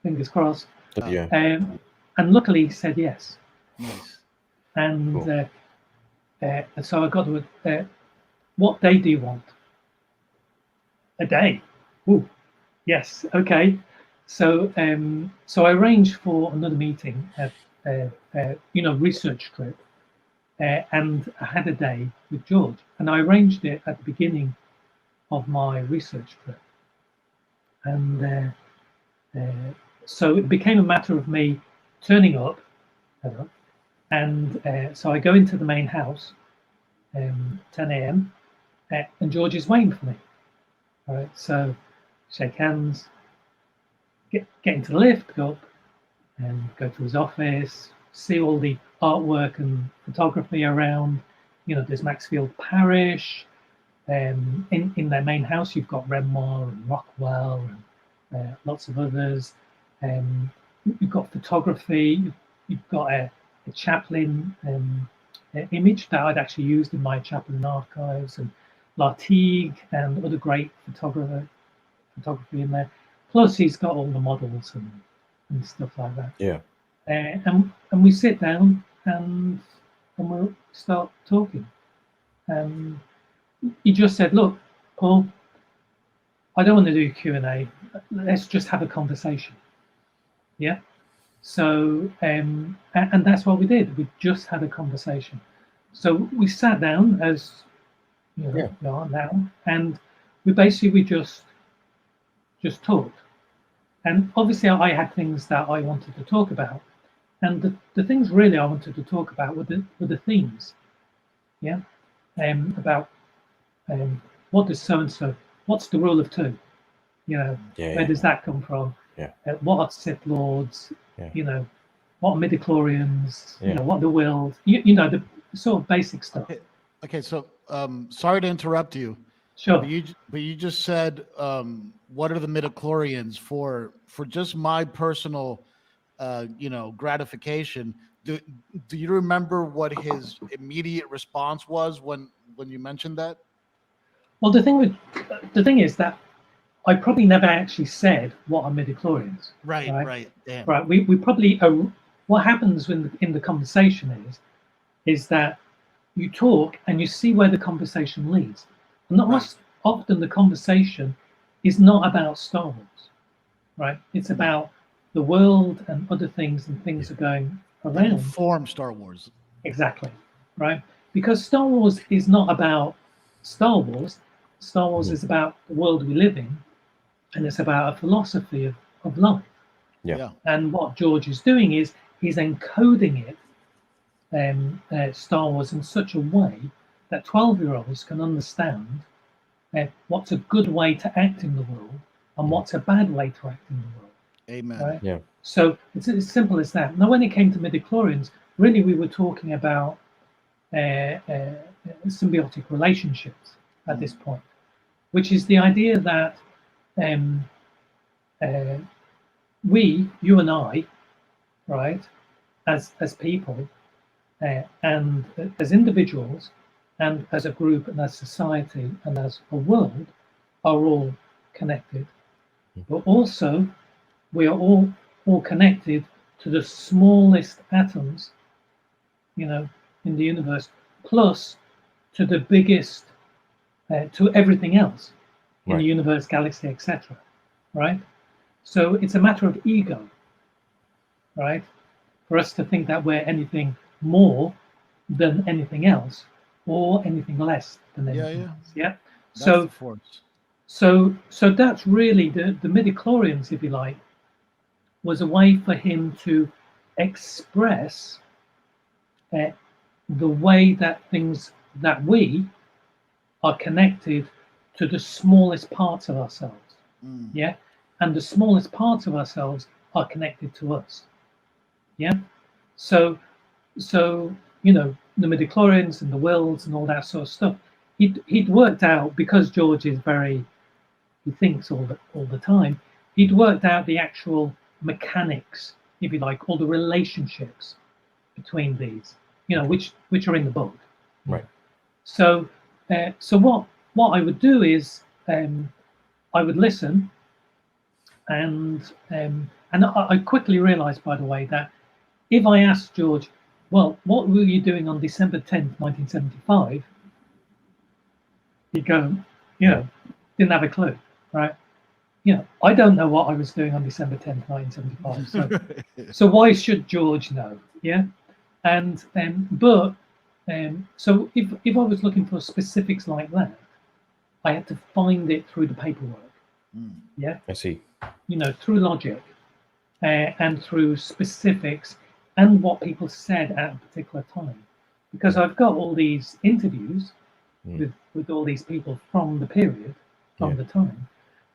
fingers crossed. Yeah. And luckily he said yes. Nice. And Cool. so I got to, what day do you want? A day. Ooh, yes, okay. So so I arranged for another meeting at research trip, and I had a day with George, and I arranged it at the beginning of my research trip, and so it became a matter of me turning up, and so I go into the main house, 10 a.m. And George is waiting for me. All right, so shake hands, get into the lift, go up, and go to his office, see all the artwork and photography around. There's Maxfield Parish. In their main house, you've got Renoir and Rockwell and lots of others. You've got photography. You've got a Chaplin image that I'd actually used in my Chaplin archives, and Lartigue and other great photography in there. Plus, he's got all the models and stuff like that. Yeah. And we sit down and we'll start talking. He just said, "Look, Paul, I don't want to do Q&A. Let's just have a conversation." Yeah. So and that's what we did. We just had a conversation. So we sat down as we are now, and we just talked. And obviously, I had things that I wanted to talk about, and the things really I wanted to talk about were the themes. Yeah. About what does so and so? What's the rule of two? Where does that come from? Yeah. What are Sith Lords? Yeah. What are midichlorians? Yeah. What are the wills? The sort of basic stuff. Okay. So, sorry to interrupt you. Sure. But you just said, what are the midichlorians for just my personal, gratification? Do you remember what his immediate response was when you mentioned that? Well, the thing is that I probably never actually said what are midichlorians. Right. Damn. Right. We probably what happens in the conversation is that you talk and you see where the conversation leads. And most often the conversation is not about Star Wars, right? It's about the world and other things, and things are going around. Inform Star Wars. Exactly, right? Because Star Wars is not about Star Wars. Star Wars is about the world we live in, and it's about a philosophy of life. Yeah. And what George is doing is he's encoding it, Star Wars, in such a way that 12-year-olds can understand what's a good way to act in the world and what's a bad way to act in the world. Amen. Right? Yeah. So it's as simple as that. Now, when it came to midichlorians, really we were talking about symbiotic relationships at this point, which is the idea that you and I, right, as people, and as individuals, and as a group, and as society, and as a world, are all connected. But also, we are all connected to the smallest atoms, in the universe, plus to the biggest, to everything else in the universe, galaxy, etc. Right? So it's a matter of ego, right? For us to think that we're anything more than anything else, or anything less than anything else. Yeah. That's the force. So that's really the midichlorians, if you like, was a way for him to express the way that things that we are connected to the smallest parts of ourselves. Yeah. And the smallest parts of ourselves are connected to us. Yeah. So the midichlorians and the wills and all that sort of stuff. He'd worked out, because George is he thinks all the time. He'd worked out the actual mechanics, if you like, all the relationships between these, which are in the book. Right. So what I would do is I would listen, And I quickly realised, by the way, that if I asked George, well, what were you doing on December 10th, 1975? He'd go, didn't have a clue, right? I don't know what I was doing on December 10th, 1975. So why should George know? Yeah. And so if I was looking for specifics like that, I had to find it through the paperwork. Yeah. I see. Through logic and through specifics and what people said at a particular time. Because I've got all these interviews with all these people from the period, from the time.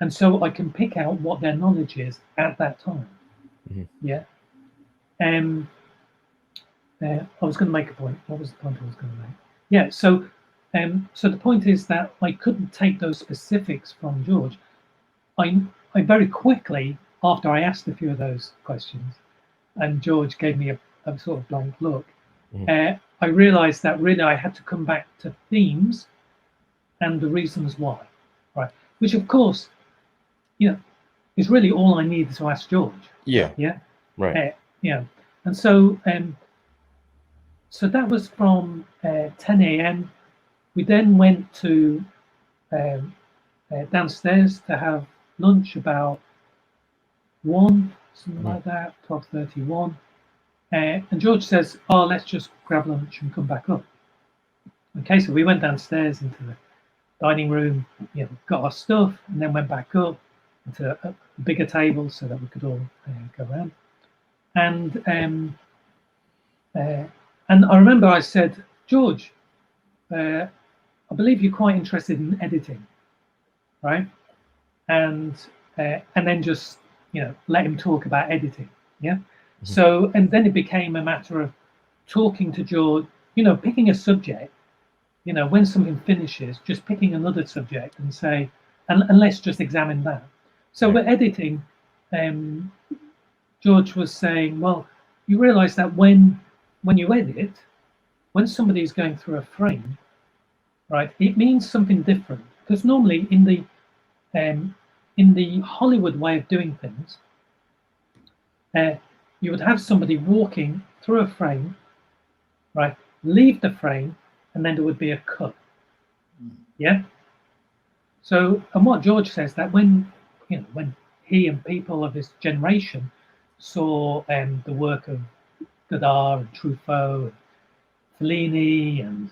And so I can pick out what their knowledge is at that time. Yeah. I was going to make a point. What was the point I was going to make? Yeah. So the point is that I couldn't take those specifics from George. I very quickly, after I asked a few of those questions, and George gave me a sort of blank look, I realised that really I had to come back to themes and the reasons why, right? Which, of course, is really all I needed to ask George. Yeah. Yeah. Right. And so so that was from 10 a.m. We then went to downstairs to have lunch about 1, something like that, 12:31. And George says, "Oh, let's just grab lunch and come back up." Okay, so we went downstairs into the dining room, got our stuff, and then went back up into a bigger table so that we could all go around. And I remember I said, "George, I believe you're quite interested in editing, right?" And then just let him talk about editing. Yeah. So and then it became a matter of talking to George, picking a subject. When something finishes, just picking another subject and say, and let's just examine that. So we're editing. George was saying, well, you realise that when you edit, when somebody's going through a frame, right, it means something different. Because normally in the Hollywood way of doing things, you would have somebody walking through a frame, right, leave the frame, and then there would be a cut. Yeah. So, and what George says that when he and people of his generation saw the work of Godard and Truffaut and Fellini and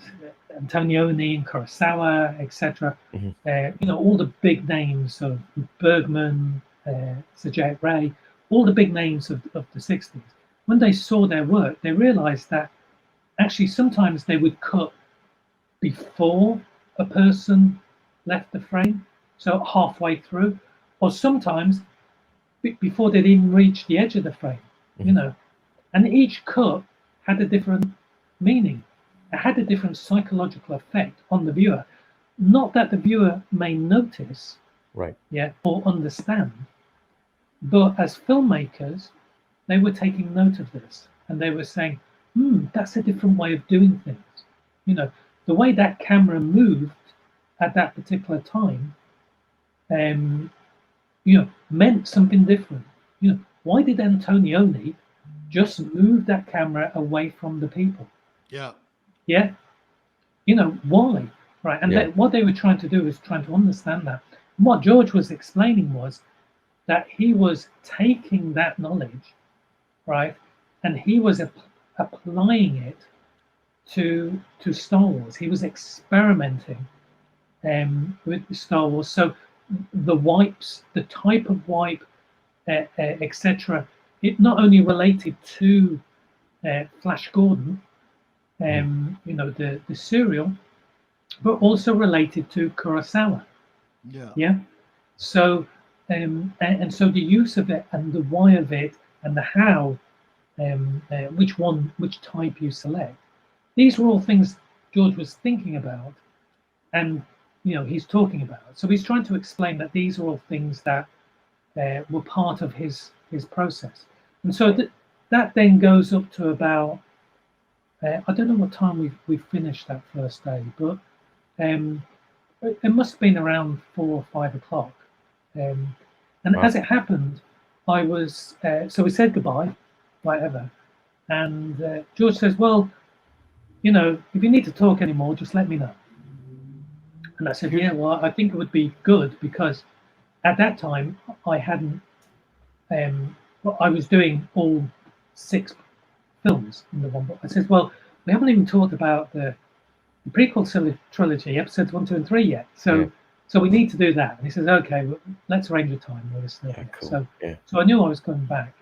Antonioni and Kurosawa, etc. All the big names of Bergman, Sergei Ray, all the big names of the 60s. When they saw their work, they realized that actually sometimes they would cut before a person left the frame, so halfway through, or sometimes before they'd even reached the edge of the frame, and each cut had a different meaning. It had a different psychological effect on the viewer. Not that the viewer may notice, right, or understand, but as filmmakers, they were taking note of this, and they were saying, that's a different way of doing things. The way that camera moved at that particular time, meant something different. Why did Antonioni just move that camera away from the people? Yeah. Why? Right. And what they were trying to do was trying to understand that. And what George was explaining was that he was taking that knowledge, right, and he was applying it to Star Wars. He was experimenting with Star Wars. So the wipes, the type of wipe, etc. It not only related to Flash Gordon, the serial, but also related to Kurosawa. Yeah. So and so the use of it and the why of it and the how, which type you select. These were all things George was thinking about, and he's talking about. So he's trying to explain that these are all things that were part of his process. And so that then goes up to about I don't know what time we finished that first day, but it must have been around 4 or 5 o'clock. And Wow. as it happened, I was so we said goodbye, whatever. And George says, "Well, you know, if you need to talk anymore, just let me know." And I said, "Yeah, well, I think it would be good because at that time I hadn't. Well, I was doing all 6 films in the one book." I said, "Well, we haven't even talked about the prequel trilogy, episodes 1, 2, and 3 yet. So, Yeah. so we need to do that." And he says, "Okay, well, let's arrange a time." Yeah, cool. So, Yeah. so I knew I was coming back,